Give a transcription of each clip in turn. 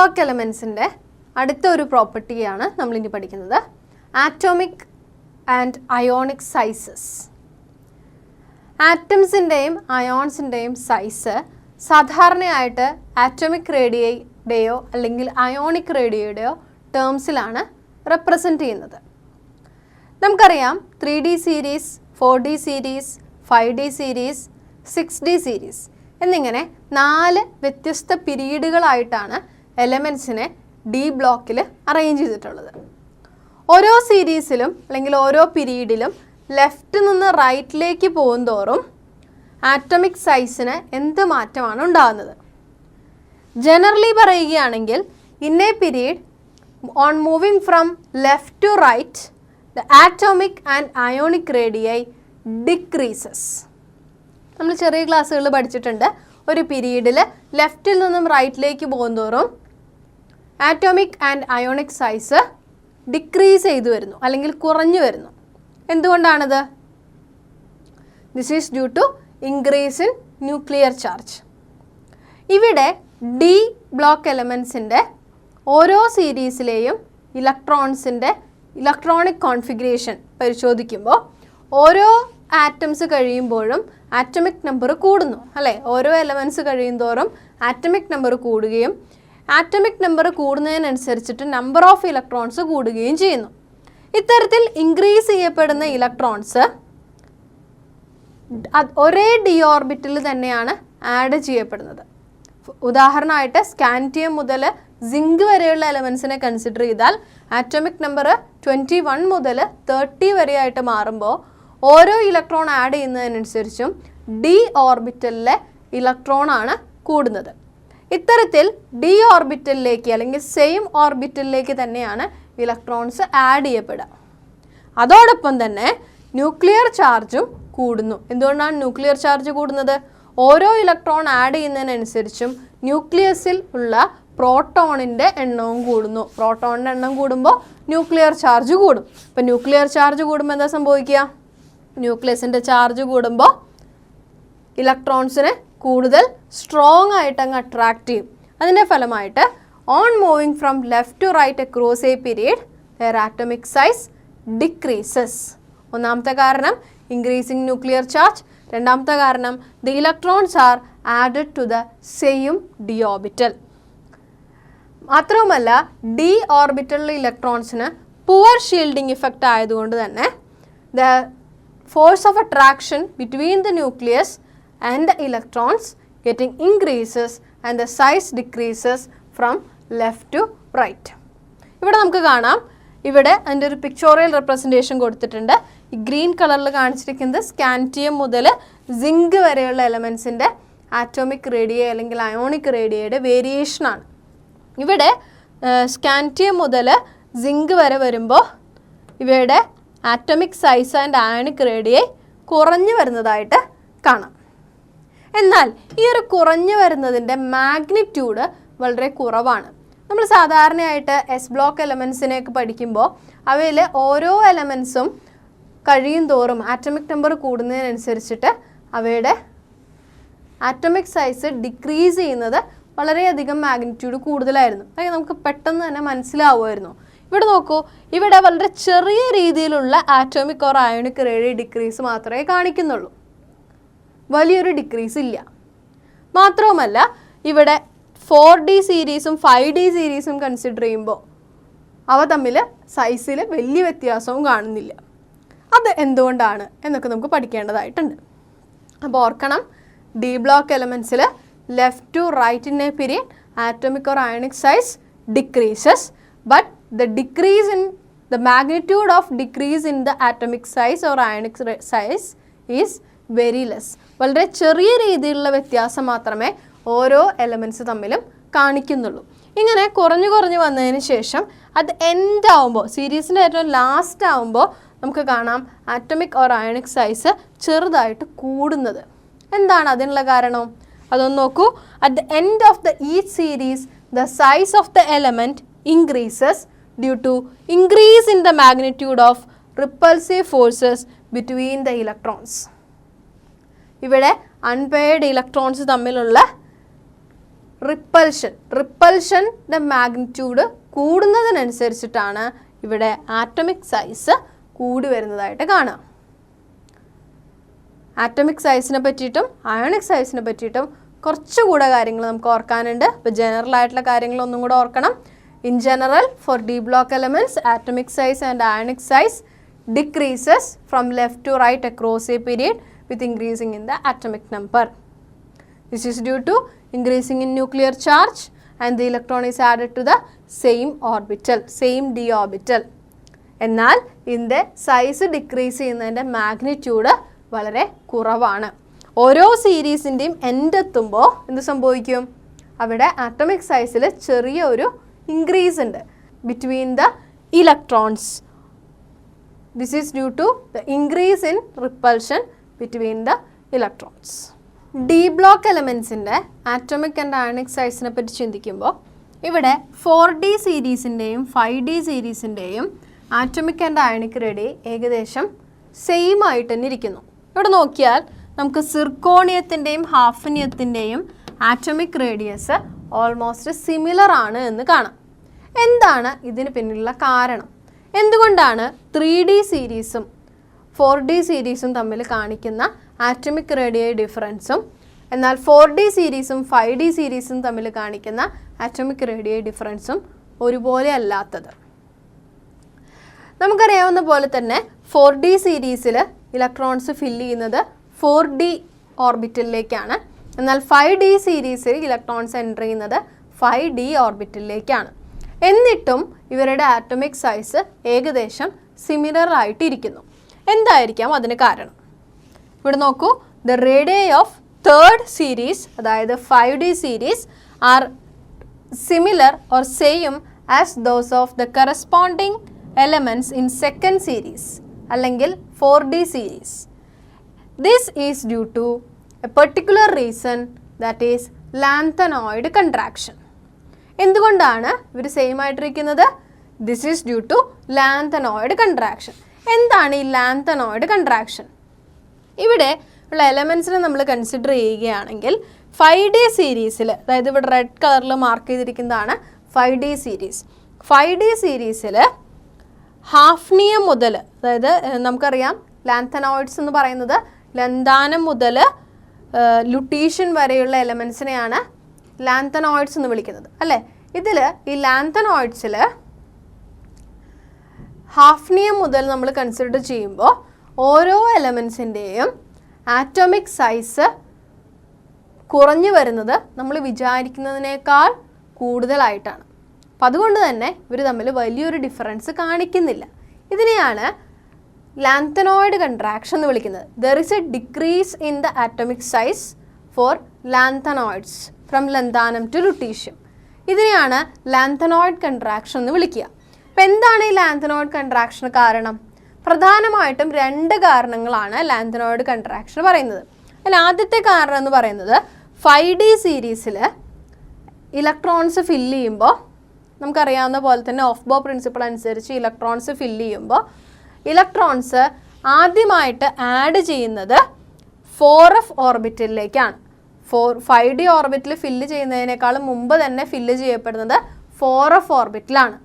Block എലമെൻസിൻ്റെ അടുത്ത ഒരു പ്രോപ്പർട്ടിയാണ് നമ്മളിനി പഠിക്കുന്നത്, ആറ്റോമിക് ആൻഡ് അയോണിക് സൈസസ്. ആറ്റംസിൻ്റെയും അയോൺസിൻ്റെയും സൈസ് സാധാരണയായിട്ട് ആറ്റോമിക് റേഡിയയുടെയോ അല്ലെങ്കിൽ അയോണിക് റേഡിയയുടെയോ ടേംസിലാണ് റെപ്രസെൻ്റ് ചെയ്യുന്നത്. നമുക്കറിയാം 3D series, 4D series, 5D series, 6D series എന്നിങ്ങനെ 4 വ്യത്യസ്ത പീരീഡുകളായിട്ടാണ് എലമെൻസിനെ ഡി ബ്ലോക്കിൽ അറേഞ്ച് ചെയ്തിട്ടുള്ളത്. ഓരോ സീരീസിലും അല്ലെങ്കിൽ ഓരോ പീരീഡിലും ലെഫ്റ്റ് നിന്ന് റൈറ്റിലേക്ക് പോകുന്തോറും ആറ്റോമിക് സൈസിന് എന്ത് മാറ്റമാണ് ഉണ്ടാകുന്നത്? ജനറലി പറയുകയാണെങ്കിൽ in a period on moving from left to right the atomic and ionic radii decreases. നമ്മൾ ചെറിയ ക്ലാസ്സുകളിൽ പഠിച്ചിട്ടുണ്ട്, ഒരു പീരീഡിൽ ലെഫ്റ്റിൽ നിന്നും റൈറ്റിലേക്ക് പോകുന്തോറും atomic and ionic size decrease ചെയ്തു വരുന്നു അല്ലെങ്കിൽ കുറഞ്ഞു വരുന്നു. എന്തുകൊണ്ടാണത്? This is due to increase in nuclear charge. ഇവിടെ ഡി ബ്ലോക്ക് എലമെൻസിൻ്റെ ഓരോ സീരീസിലെയും ഇലക്ട്രോൺസിൻ്റെ ഇലക്ട്രോണിക് കോൺഫിഗറേഷൻ പരിശോധിക്കുമ്പോൾ ഓരോ ആറ്റംസ് കഴിയുമ്പോഴും ആറ്റമിക് നമ്പർ കൂടുന്നു അല്ലേ? ഓരോ എലമെൻറ്റ്സ് കഴിയുന്തോറും ആറ്റമിക് നമ്പർ കൂടുകയും ആറ്റമിക് നമ്പർ കൂടുന്നതിനനുസരിച്ചിട്ട് നമ്പർ ഓഫ് ഇലക്ട്രോൺസ് കൂടുകയും ചെയ്യുന്നു. ഇത്തരത്തിൽ ഇൻക്രീസ് ചെയ്യപ്പെടുന്ന ഇലക്ട്രോൺസ് ഒരേ ഡി ഓർബിറ്റിൽ തന്നെയാണ് ആഡ് ചെയ്യപ്പെടുന്നത്. ഉദാഹരണമായിട്ട് സ്കാൻഡിയം മുതൽ സിങ്ക് വരെയുള്ള എലമെൻസിനെ കൺസിഡർ ചെയ്താൽ ആറ്റോമിക് നമ്പർ 21 മുതൽ 30 വരെയായിട്ട് മാറുമ്പോൾ ഓരോ ഇലക്ട്രോൺ ആഡ് ചെയ്യുന്നതിനനുസരിച്ചും ഡി ഓർബിറ്റലിലെ ഇലക്ട്രോൺ ആണ് കൂടുന്നത്. ഇത്തരത്തിൽ ഡി ഓർബിറ്റലിലേക്ക് അല്ലെങ്കിൽ സെയിം ഓർബിറ്റലിലേക്ക് തന്നെയാണ് ഇലക്ട്രോൺസ് ആഡ് ചെയ്യപ്പെടുക. അതോടൊപ്പം തന്നെ ന്യൂക്ലിയർ ചാർജും കൂടുന്നു. എന്തുകൊണ്ടാണ് ന്യൂക്ലിയർ ചാർജ് കൂടുന്നത്? ഓരോ ഇലക്ട്രോൺ ആഡ് ചെയ്യുന്നതിനനുസരിച്ചും ന്യൂക്ലിയസിൽ ഉള്ള പ്രോട്ടോണിൻ്റെ എണ്ണവും കൂടുന്നു. പ്രോട്ടോണിൻ്റെ എണ്ണം കൂടുമ്പോൾ ന്യൂക്ലിയർ ചാർജ് കൂടും. ഇപ്പം ന്യൂക്ലിയർ ചാർജ് കൂടുമ്പോൾ എന്താ സംഭവിക്കുക? ന്യൂക്ലിയസിൻ്റെ ചാർജ് കൂടുമ്പോൾ ഇലക്ട്രോൺസിനെ കൂടുതൽ സ്ട്രോങ് ആയിട്ട് അങ്ങ് അട്രാക്റ്റ് ചെയ്യും. അതിൻ്റെ ഫലമായിട്ട് on moving from left to right across a period there atomic size decreases. ഒന്നാമത്തെ കാരണം ഇൻക്രീസിങ് ന്യൂക്ലിയർ ചാർജ്. രണ്ടാമത്തെ കാരണം the electrons are added to the same D orbital. മാത്രവുമല്ല ഡി ഓർബിറ്റലിലെ ഇലക്ട്രോൺസിന് പുവർ ഷീൽഡിംഗ് ഇഫക്റ്റ് ആയതുകൊണ്ട് തന്നെ the force of attraction between the nucleus and the electrons getting increases and the size decreases from left to right. ഇവിടെ നമുക്ക് കാണാം, ഇവിടെ അതിൻ്റെ ഒരു പിക്ചോറിയൽ റെപ്രസെൻറ്റേഷൻ കൊടുത്തിട്ടുണ്ട്. ഈ ഗ്രീൻ കളറിൽ കാണിച്ചിരിക്കുന്നത് സ്കാൻഡിയം മുതൽ സിങ്ക് വരെയുള്ള എലമെൻസിൻ്റെ ആറ്റോമിക് റേഡിയ അല്ലെങ്കിൽ അയോണിക് റേഡിയയുടെ വേരിയേഷനാണ്. ഇവിടെ സ്കാൻഡിയം മുതൽ സിങ്ക് വരെ വരുമ്പോൾ ഇവയുടെ ആറ്റോമിക് സൈസ് ആൻഡ് അയോണിക് റേഡിയ കുറഞ്ഞു വരുന്നതായിട്ട് കാണാം. എന്നാൽ ഈ ഒരു കുറഞ്ഞു വരുന്നതിൻ്റെ മാഗ്നിറ്റ്യൂഡ് വളരെ കുറവാണ്. നമ്മൾ സാധാരണയായിട്ട് എസ് ബ്ലോക്ക് എലമെൻസിനെയൊക്കെ പഠിക്കുമ്പോൾ അവയിൽ ഓരോ എലമെൻസും കഴിയും തോറും ആറ്റമിക് നമ്പർ കൂടുന്നതിനനുസരിച്ചിട്ട് അവയുടെ ആറ്റമിക് സൈസ് ഡിക്രീസ് ചെയ്യുന്നത് വളരെയധികം മാഗ്നിറ്റ്യൂഡ് കൂടുതലായിരുന്നു. അതായത് നമുക്ക് പെട്ടെന്ന് തന്നെ മനസ്സിലാവുമായിരുന്നു. ഇവിടെ നോക്കൂ, ഇവിടെ വളരെ ചെറിയ രീതിയിലുള്ള ആറ്റോമിക് ഓർ അയോണിക് റേഡിയ ഡിക്രീസ് മാത്രമേ കാണിക്കുന്നുള്ളൂ, വലിയൊരു ഡിക്രീസ് ഇല്ല. മാത്രവുമല്ല ഇവിടെ 4D സീരീസും 5D സീരീസും കൺസിഡർ ചെയ്യുമ്പോൾ അവ തമ്മിൽ സൈസിൽ വലിയ വ്യത്യാസവും കാണുന്നില്ല. അത് എന്തുകൊണ്ടാണ് എന്നൊക്കെ നമുക്ക് പഠിക്കേണ്ടതായിട്ടുണ്ട്. അപ്പോൾ ഓർക്കണം, ഡി ബ്ലോക്ക് എലമെൻസിൽ left to right in a period atomic or ionic size decreases, but the decrease in the magnitude of decrease in the atomic size or ionic size is very less. വളരെ ചെറിയ രീതിയിലുള്ള വ്യത്യാസം മാത്രമേ ഓരോ elements തമ്മിലും കാണിക്കുന്നുള്ളൂ. ഇങ്ങനെ കുറഞ്ഞു കുറഞ്ഞു വന്നതിന് ശേഷം അത് എൻഡ് ആവുമ്പോൾ, സീരീസിൻ്റെ ഏറ്റവും ലാസ്റ്റ് ആവുമ്പോൾ നമുക്ക് കാണാം ആറ്റമിക് ഓർ അയോണിക് സൈസ് ചെറുതായിട്ട് കൂടുന്നത്. എന്താണ് അതിനുള്ള കാരണം? അതൊന്ന് നോക്കൂ. At the end of the each series the size of the element increases due to increase in the magnitude of repulsive forces between the electrons. ഇവിടെ അൺപെയർഡ് ഇലക്ട്രോൺസ് തമ്മിലുള്ള റിപ്പൽഷൻ്റെ മാഗ്നിറ്റ്യൂഡ് കൂടുന്നതിനനുസരിച്ചിട്ടാണ് ഇവിടെ ആറ്റമിക് സൈസ് കൂടി വരുന്നതായിട്ട് കാണാം. ആറ്റമിക് സൈസിനെ പറ്റിയിട്ടും ionic സൈസിനെ പറ്റിയിട്ടും കുറച്ചുകൂടെ കാര്യങ്ങൾ നമുക്ക് ഓർക്കാനുണ്ട്. ഇപ്പോൾ ജനറൽ ആയിട്ടുള്ള കാര്യങ്ങൾ ഒന്നും കൂടെ ഓർക്കണം. In general for D block elements atomic size and ionic size decreases from left to right across a period with increasing in the atomic number. This is due to increasing in nuclear charge and the electron is added to the same orbital, same d orbital. എന്നാൽ ഇതിൻ്റെ size decrease ചെയ്യുന്നതിൻ്റെ magnitude വളരെ കുറവാണ്. ഓരോ സീരീസിൻ്റെയും end എത്തുമ്പോൾ എന്ത് സംഭവിക്കും? അവിടെ ആറ്റമിക് സൈസിൽ ചെറിയ ഒരു ഇൻക്രീസ് ഉണ്ട് between the electrons. This is due to the increase in repulsion between the electrons. D block എലമെൻസിൻ്റെ ആറ്റമിക് ആൻഡ് അയോണിക് സൈസിനെ പറ്റി ചിന്തിക്കുമ്പോൾ ഇവിടെ 4D സീരീസിൻ്റെയും 5D സീരീസിൻ്റെയും ആറ്റമിക് ആൻഡ് അയോണിക് റേഡിയസ് ഏകദേശം സെയിം ആയിട്ട് തന്നെ ഇരിക്കുന്നു. ഇവിടെ നോക്കിയാൽ നമുക്ക് സിർക്കോണിയത്തിൻ്റെയും ഹാഫനിയത്തിൻ്റെയും ആറ്റമിക് റേഡിയസ് ഓൾമോസ്റ്റ് സിമിലർ ആണ് എന്ന് കാണാം. എന്താണ് ഇതിന് പിന്നിലുള്ള കാരണം? എന്തുകൊണ്ടാണ് 3D സീരീസും 4D സീരീസും തമ്മിൽ കാണിക്കുന്ന ആറ്റമിക് റേഡിയസ് ഡിഫറൻസും എന്നാൽ 4D സീരീസും 5D സീരീസും തമ്മിൽ കാണിക്കുന്ന ആറ്റമിക് റേഡിയസ് ഡിഫറൻസും ഒരുപോലെ അല്ലാത്തത്? നമുക്കറിയാവുന്ന പോലെ തന്നെ 4D സീരീസിൽ ഇലക്ട്രോൺസ് ഫില്ല് ചെയ്യുന്നത് 4D ഓർബിറ്റലിലേക്കാണ്. എന്നാൽ 5D സീരീസിൽ ഇലക്ട്രോൺസ് എൻ്റർ ചെയ്യുന്നത് 5D ഓർബിറ്റലിലേക്കാണ്. എന്നിട്ടും ഇവരുടെ ആറ്റമിക് സൈസ് ഏകദേശം സിമിലർ ആയിട്ടിരിക്കുന്നു. എന്തായിരിക്കാം അതിന് കാരണം? ഇവിടെ നോക്കൂ, the radius of third series അതായത് 5D series are similar or same as those of the corresponding elements in second series അല്ലെങ്കിൽ 4D series. This is due to a particular reason that is lanthanoid contraction. എന്തുകൊണ്ടാണ് ഇവർ same ആയിട്ടിരിക്കുന്നത്? This is due to lanthanoid contraction. എന്താണ് ഈ lanthanoid contraction? ഇവിടെ ഉള്ള എലമെൻസിനെ നമ്മൾ consider ചെയ്യുകയാണെങ്കിൽ 5D സീരീസിൽ, അതായത് ഇവിടെ റെഡ് കളറിൽ മാർക്ക് ചെയ്തിരിക്കുന്നതാണ് 5D സീരീസ്. 5D സീരീസിൽ ഹാഫ്നിയം മുതൽ, അതായത് നമുക്കറിയാം ലാന്തനോയിഡ്സ് എന്ന് പറയുന്നത് ലന്താനം മുതൽ ലുട്ടീഷ്യൻ വരെയുള്ള എലമെൻസിനെയാണ് ലാന്തനോയിഡ്സ് എന്ന് വിളിക്കുന്നത് അല്ലേ? ഇതിൽ ഈ ലാന്തനോയിഡ്സിൽ ഹാഫ്നിയം മുതൽ നമ്മൾ കൺസിഡർ ചെയ്യുമ്പോൾ ഓരോ എലമെൻസിൻ്റെയും ആറ്റോമിക് സൈസ് കുറഞ്ഞു വരുന്നത് നമ്മൾ വിചാരിക്കുന്നതിനേക്കാൾ കൂടുതലായിട്ടാണ്. അപ്പം അതുകൊണ്ട് തന്നെ ഇവർ തമ്മിൽ വലിയൊരു ഡിഫറൻസ് കാണിക്കുന്നില്ല. ഇതിനെയാണ് ലാന്തനോയിഡ് കൺട്രാക്ഷൻ എന്ന് വിളിക്കുന്നത്. There is a decrease in the atomic size for lanthanoids from lanthanum to lutetium. ഇതിനെയാണ് ലാന്തനോയിഡ് കൺട്രാക്ഷൻ എന്ന് വിളിക്കുക. അപ്പം എന്താണ് ഈ ലാന്തനോയിഡ് കൺട്രാക്ഷന് കാരണം? പ്രധാനമായിട്ടും 2 കാരണങ്ങളാണ് ലാന്തനോയിഡ് കൺട്രാക്ഷൻ പറയുന്നത്. അതിൽ ആദ്യത്തെ കാരണം എന്ന് പറയുന്നത് 5D സീരീസിൽ ഇലക്ട്രോൺസ് ഫില്ല് ചെയ്യുമ്പോൾ നമുക്കറിയാവുന്ന പോലെ തന്നെ ഓഫ് ബോ പ്രിൻസിപ്പിൾ അനുസരിച്ച് ഇലക്ട്രോൺസ് ഫില്ല് ചെയ്യുമ്പോൾ ഇലക്ട്രോൺസ് ആദ്യമായിട്ട് ആഡ് ചെയ്യുന്നത് 4f ഓർബിറ്റലിലേക്കാണ്. 5D ഓർബിറ്റിൽ ഫില്ല് ചെയ്യുന്നതിനേക്കാളും മുമ്പ് തന്നെ ഫില്ല് ചെയ്യപ്പെടുന്നത് 4f ഓർബിറ്റിലാണ്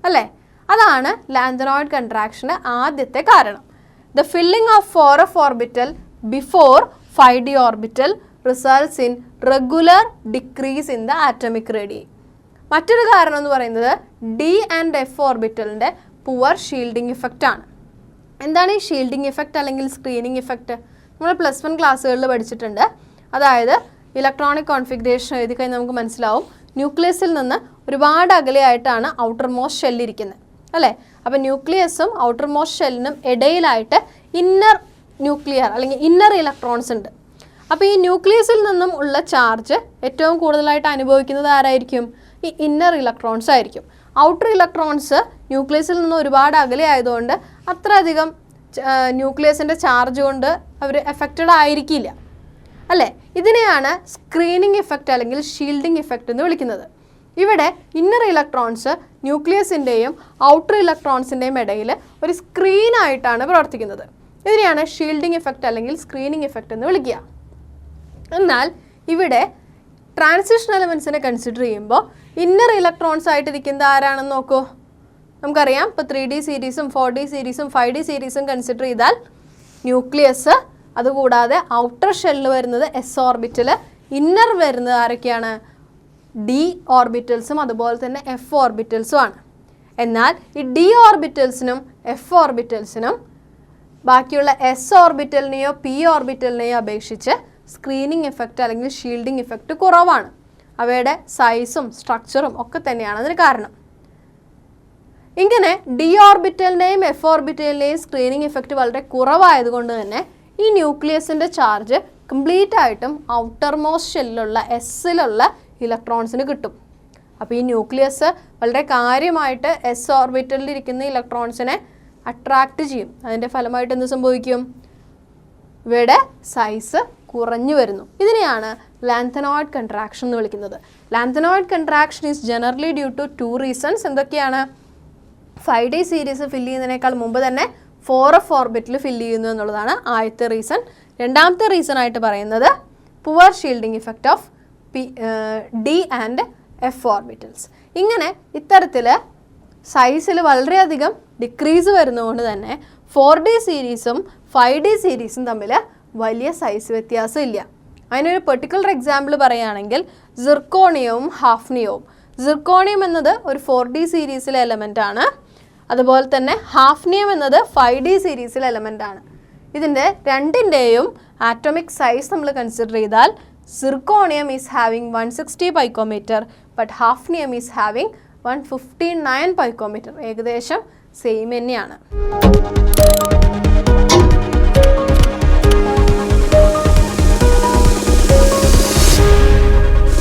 അല്ലേ? അതാണ് ലാന്തനോയിഡ് കൺട്രാക്ഷന് ആദ്യത്തെ കാരണം. The filling of 4f orbital before 5D orbital results in regular decrease in the atomic radius. മറ്റൊരു കാരണം എന്ന് പറയുന്നത് D ആൻഡ് F ഓർബിറ്റലിൻ്റെ പുവർ ഷീൽഡിംഗ് ഇഫക്റ്റ് ആണ്. എന്താണ് ഈ ഷീൽഡിംഗ് ഇഫക്റ്റ് അല്ലെങ്കിൽ സ്ക്രീനിങ് ഇഫക്റ്റ്? നമ്മൾ +1 ക്ലാസ്സുകളിൽ പഠിച്ചിട്ടുണ്ട്. അതായത് ഇലക്ട്രോണിക് കോൺഫിഗറേഷൻ എഴുതി കഴിഞ്ഞാൽ നമുക്ക് മനസ്സിലാവും, ന്യൂക്ലിയസിൽ നിന്ന് ഒരുപാട് അകലെയായിട്ടാണ് ഔട്ടർ മോസ്റ്റ് ഷെല്ലിരിക്കുന്നത് അല്ലേ? അപ്പോൾ ന്യൂക്ലിയസും ഔട്ടർ മോസ്റ്റ് ഷെല്ലിനും ഇടയിലായിട്ട് ഇന്നർ ന്യൂക്ലിയർ അല്ലെങ്കിൽ ഇന്നർ ഇലക്ട്രോൺസ് ഉണ്ട്. അപ്പോൾ ഈ ന്യൂക്ലിയസിൽ നിന്നും ഉള്ള ചാർജ് ഏറ്റവും കൂടുതലായിട്ട് അനുഭവിക്കുന്നത് ആരായിരിക്കും? ഈ ഇന്നർ ഇലക്ട്രോൺസ് ആയിരിക്കും. ഔട്ടർ ഇലക്ട്രോൺസ് ന്യൂക്ലിയസിൽ നിന്ന് ഒരുപാട് അകലെ ആയതുകൊണ്ട് അത്രയധികം ന്യൂക്ലിയസിൻ്റെ ചാർജ് കൊണ്ട് അവർ എഫക്റ്റഡ് ആയിരിക്കില്ല അല്ലേ? ഇതിനെയാണ് സ്ക്രീനിങ് ഇഫക്റ്റ് അല്ലെങ്കിൽ ഷീൽഡിംഗ് ഇഫക്റ്റ് എന്ന് വിളിക്കുന്നത്. ഇവിടെ ഇന്നർ ഇലക്ട്രോൺസ് ന്യൂക്ലിയസിൻ്റെയും ഔട്ടർ ഇലക്ട്രോൺസിൻ്റെയും ഇടയിൽ ഒരു സ്ക്രീനായിട്ടാണ് പ്രവർത്തിക്കുന്നത്. ഇതിനെയാണ് ഷീൽഡിംഗ് ഇഫക്റ്റ് അല്ലെങ്കിൽ സ്ക്രീനിങ് ഇഫക്റ്റ് എന്ന് വിളിക്കുക. എന്നാൽ ഇവിടെ ട്രാൻസിഷൻ എലമെൻസിനെ കൺസിഡർ ചെയ്യുമ്പോൾ ഇന്നർ ഇലക്ട്രോൺസ് ആയിട്ടിരിക്കുന്നത് ആരാണെന്ന് നോക്കൂ. നമുക്കറിയാം ഇപ്പോൾ 3D സീരീസും 4D സീരീസും 5D സീരീസും കൺസിഡർ ചെയ്താൽ ന്യൂക്ലിയസ്, അതുകൂടാതെ ഔട്ടർ ഷെല്ല് വരുന്നത് എസ് ഓർബിറ്റൽ, ഇന്നർ വരുന്നത് ആരൊക്കെയാണ്? ഡി ഓർബിറ്റൽസും അതുപോലെ തന്നെ എഫ് ഓർബിറ്റൽസും ആണ്. എന്നാൽ ഈ ഡി ഓർബിറ്റൽസിനും എഫ് ഓർബിറ്റൽസിനും ബാക്കിയുള്ള എസ് ഓർബിറ്റലിനെയോ പി ഓർബിറ്റലിനെയോ അപേക്ഷിച്ച് സ്ക്രീനിങ് എഫക്റ്റ് അല്ലെങ്കിൽ ഷീൽഡിംഗ് എഫക്റ്റ് കുറവാണ്. അവയുടെ സൈസും സ്ട്രക്ചറും ഒക്കെ തന്നെയാണ് അതിന് കാരണം. ഇങ്ങനെ ഡി ഓർബിറ്റലിൻ്റെയും എഫ് ഓർബിറ്റലിൻ്റെയും സ്ക്രീനിങ് എഫക്റ്റ് വളരെ കുറവായതുകൊണ്ട് തന്നെ ഈ ന്യൂക്ലിയസിൻ്റെ ചാർജ് കംപ്ലീറ്റ് ആയിട്ടും ഔട്ടർ മോസ്റ്റ് ഷെല്ലിലുള്ള എസ്സിലുള്ള ഇലക്ട്രോൺസിന് കിട്ടും. അപ്പോൾ ഈ ന്യൂക്ലിയസ് വളരെ കാര്യമായിട്ട് എസ് ഓർബിറ്റലിൽ ഇരിക്കുന്ന ഇലക്ട്രോൺസിനെ അട്രാക്റ്റ് ചെയ്യും. അതിൻ്റെ ഫലമായിട്ട് എന്ത് സംഭവിക്കും? ഇവയുടെ സൈസ് കുറഞ്ഞു വരുന്നു. ഇതിനെയാണ് ലാന്തനോയിഡ് കൺട്രാക്ഷൻ എന്ന് വിളിക്കുന്നത്. Lanthanoid contraction is generally due to 2 reasons. എന്തൊക്കെയാണ്? 5D സീരീസ് ഫില്ല് ചെയ്യുന്നതിനേക്കാൾ മുമ്പ് തന്നെ 4f ഓർബിറ്റിൽ ഫില്ല് ചെയ്യുന്നു എന്നുള്ളതാണ് ആദ്യത്തെ റീസൺ. രണ്ടാമത്തെ റീസൺ ആയിട്ട് പറയുന്നത് poor shielding effect of D and F orbitals. ഇങ്ങനെ ഇത്തരത്തിൽ സൈസിൽ വളരെയധികം ഡിക്രീസ് വരുന്നതുകൊണ്ട് തന്നെ 4D സീരീസും 5D സീരീസും തമ്മിൽ വലിയ സൈസ് വ്യത്യാസം ഇല്ല. അതിനൊരു പെർട്ടിക്കുലർ എക്സാമ്പിൾ പറയുകയാണെങ്കിൽ സിർക്കോണിയവും ഹാഫ്നിയവും. സിർക്കോണിയം എന്നത് ഒരു 4D സീരീസിലെ എലമെൻ്റ് ആണ്. അതുപോലെ തന്നെ ഹാഫ്നിയം എന്നത് 5D സീരീസിലെ എലമെൻ്റ് ആണ്. ഇതിൻ്റെ രണ്ടിൻ്റെയും ആറ്റോമിക് സൈസ് നമ്മൾ കൺസിഡർ ചെയ്താൽ zirconium is having 160 picometre, but hafnium is having 159 picometre. ഏകദേശം സെയിം തന്നെയാണ്.